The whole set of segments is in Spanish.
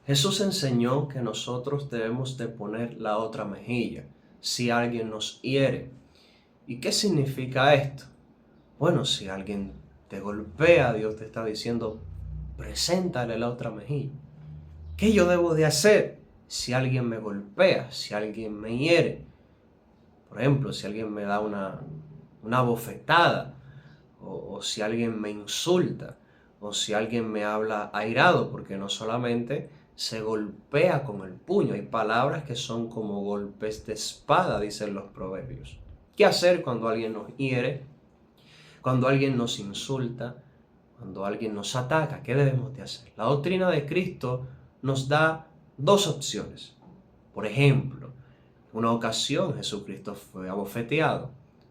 Jesús enseñó que nosotros debemos de poner la otra mejilla si alguien nos hiere. ¿Y qué significa esto? Bueno, si alguien te golpea, Dios te está diciendo, preséntale la otra mejilla. ¿Qué yo debo de hacer si alguien me golpea, si alguien me hiere? Por ejemplo, si alguien me da una bofetada, o si alguien me insulta, o si alguien me habla airado, porque no solamente se golpea con el puño, hay palabras que son como golpes de espada, dicen los proverbios. ¿Qué hacer cuando alguien nos hiere, cuando alguien nos insulta, cuando alguien nos ataca? ¿Qué debemos de hacer? La doctrina de Cristo nos da dos opciones. Por ejemplo, en una ocasión Jesucristo fue abofeteado.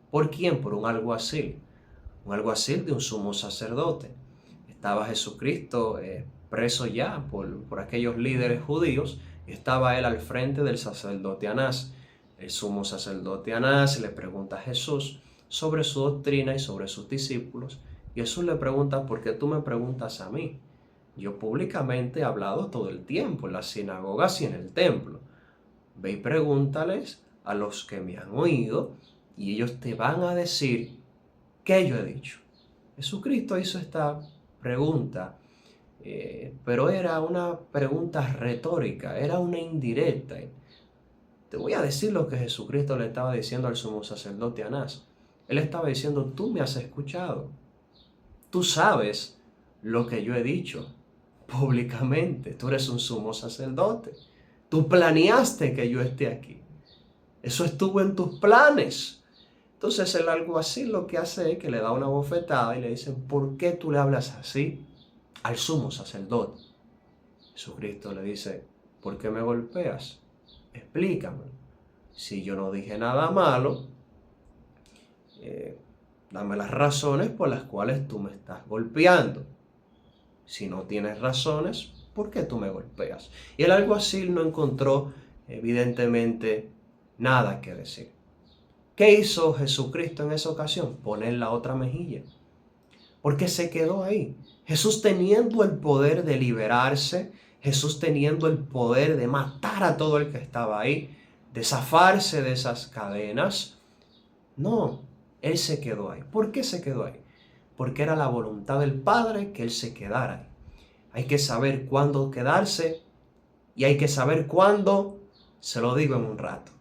¿Por quién? Por un alguacil. Un alguacil de un sumo sacerdote. Estaba Jesucristo preso ya por aquellos líderes judíos y estaba él al frente del sacerdote Anás. El sumo sacerdote Anás le pregunta a Jesús sobre su doctrina y sobre sus discípulos. Y Jesús le pregunta, ¿por qué tú me preguntas a mí? Yo públicamente he hablado todo el tiempo en las sinagogas y en el templo. Ve y pregúntales a los que me han oído y ellos te van a decir qué yo he dicho. Jesucristo hizo esta pregunta, pero era una pregunta retórica, era una indirecta. Te voy a decir lo que Jesucristo le estaba diciendo al sumo sacerdote Anás. Él estaba diciendo, tú me has escuchado, tú sabes lo que yo he dicho públicamente, tú eres un sumo sacerdote, tú planeaste que yo esté aquí, eso estuvo en tus planes. Entonces el alguacil lo que hace es que le da una bofetada y le dice, ¿por qué tú le hablas así al sumo sacerdote? Jesucristo le dice, ¿por qué me golpeas? Explícame. Si yo no dije nada malo, dame las razones por las cuales tú me estás golpeando. Si no tienes razones, ¿por qué tú me golpeas? Y el alguacil no encontró evidentemente nada que decir. ¿Qué hizo Jesucristo en esa ocasión? Poner la otra mejilla. Porque se quedó ahí. Jesús teniendo el poder de liberarse, Jesús teniendo el poder de matar a todo el que estaba ahí, de zafarse de esas cadenas. No, Él se quedó ahí. ¿Por qué se quedó ahí? Porque era la voluntad del Padre que Él se quedara ahí. Hay que saber cuándo quedarse y hay que saber cuándo, se lo digo en un rato.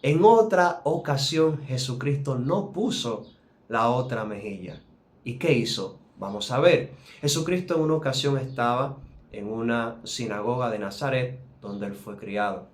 En otra ocasión Jesucristo no puso la otra mejilla. ¿Y qué hizo? Vamos a ver. Jesucristo en una ocasión estaba en una sinagoga de Nazaret donde él fue criado.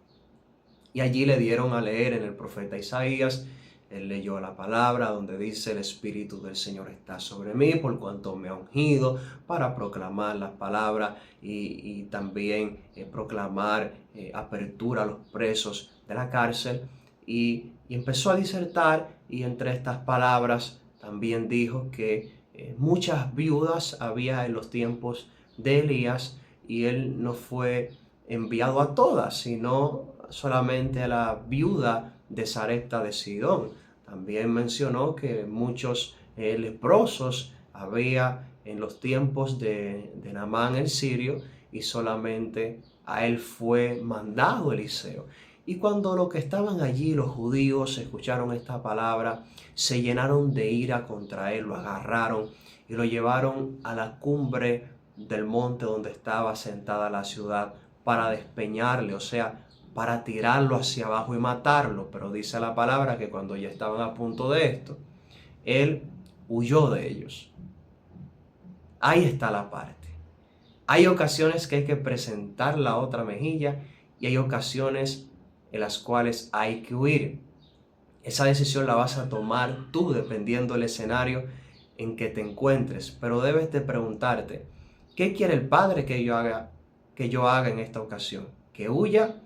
Y allí le dieron a leer en el profeta Isaías. Él leyó la palabra donde dice, el Espíritu del Señor está sobre mí, por cuanto me ha ungido para proclamar las palabras y también proclamar apertura a los presos de la cárcel. Y empezó a disertar, y entre estas palabras también dijo que muchas viudas había en los tiempos de Elías, y él no fue enviado a todas, sino solamente a la viuda de Sarepta de Sidón. También mencionó que muchos leprosos había en los tiempos de Naamán el sirio, y solamente a él fue mandado Eliseo. Y cuando los que estaban allí, los judíos, escucharon esta palabra, se llenaron de ira contra él, lo agarraron y lo llevaron a la cumbre del monte donde estaba sentada la ciudad para despeñarle, o sea, para tirarlo hacia abajo y matarlo. Pero dice la palabra que cuando ya estaban a punto de esto, él huyó de ellos. Ahí está la parte. Hay ocasiones que hay que presentar la otra mejilla y hay ocasiones en las cuales hay que huir. Esa decisión la vas a tomar tú dependiendo del escenario en que te encuentres, pero debes de preguntarte, ¿qué quiere el Padre que yo haga en esta ocasión? ¿Que huya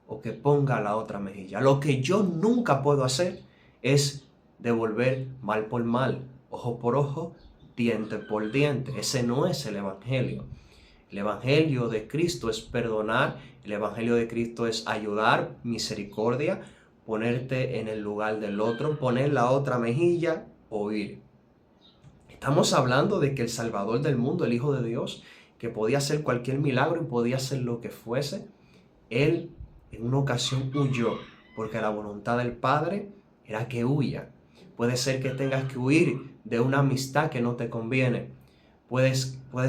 o que ponga la otra mejilla? Lo que yo nunca puedo hacer es devolver mal por mal, ojo por ojo, diente por diente. Ese no es el Evangelio. El Evangelio de Cristo es perdonar, el Evangelio de Cristo es ayudar, misericordia, ponerte en el lugar del otro, poner la otra mejilla o ir. Estamos hablando de que el Salvador del mundo, el Hijo de Dios, que podía hacer cualquier milagro y podía hacer lo que fuese, él en una ocasión huyó, porque la voluntad del Padre era que huya. Puede ser que tengas que huir de una amistad que no te conviene. Puede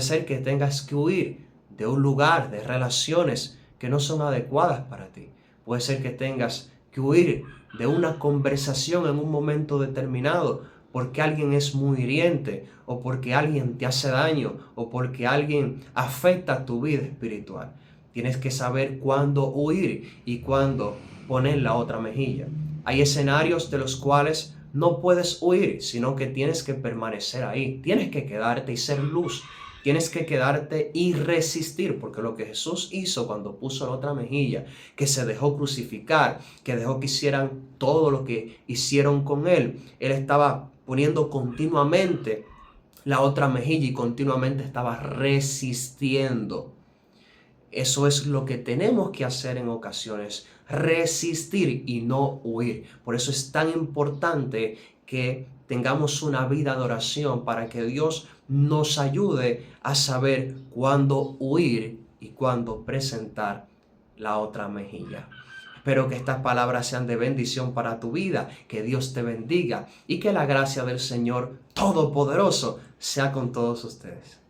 ser que tengas que huir de un lugar, de relaciones que no son adecuadas para ti. Puede ser que tengas que huir de una conversación en un momento determinado porque alguien es muy hiriente, o porque alguien te hace daño, o porque alguien afecta tu vida espiritual. Tienes que saber cuándo huir y cuándo poner la otra mejilla. Hay escenarios de los cuales no puedes huir, sino que tienes que permanecer ahí. Tienes que quedarte y ser luz. Tienes que quedarte y resistir, porque lo que Jesús hizo cuando puso la otra mejilla, que se dejó crucificar, que dejó que hicieran todo lo que hicieron con él, él estaba poniendo continuamente la otra mejilla y continuamente estaba resistiendo. Eso es lo que tenemos que hacer en ocasiones, resistir y no huir. Por eso es tan importante que tengamos una vida de oración para que Dios nos ayude a saber cuándo huir y cuándo presentar la otra mejilla. Espero que estas palabras sean de bendición para tu vida, que Dios te bendiga y que la gracia del Señor Todopoderoso sea con todos ustedes.